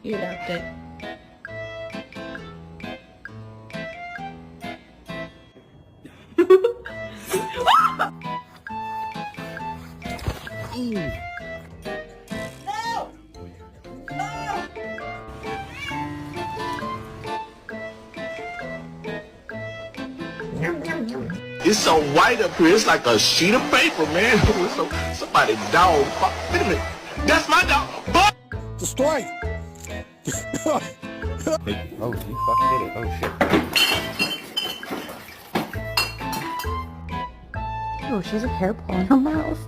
You loved it. It's so white up here, it's like a sheet of paper, man. Somebody dog. Wait a minute. That's my dog. But The strike! Oh, you fucking did it. Oh, shit. Oh, she has a hair ball in her mouth.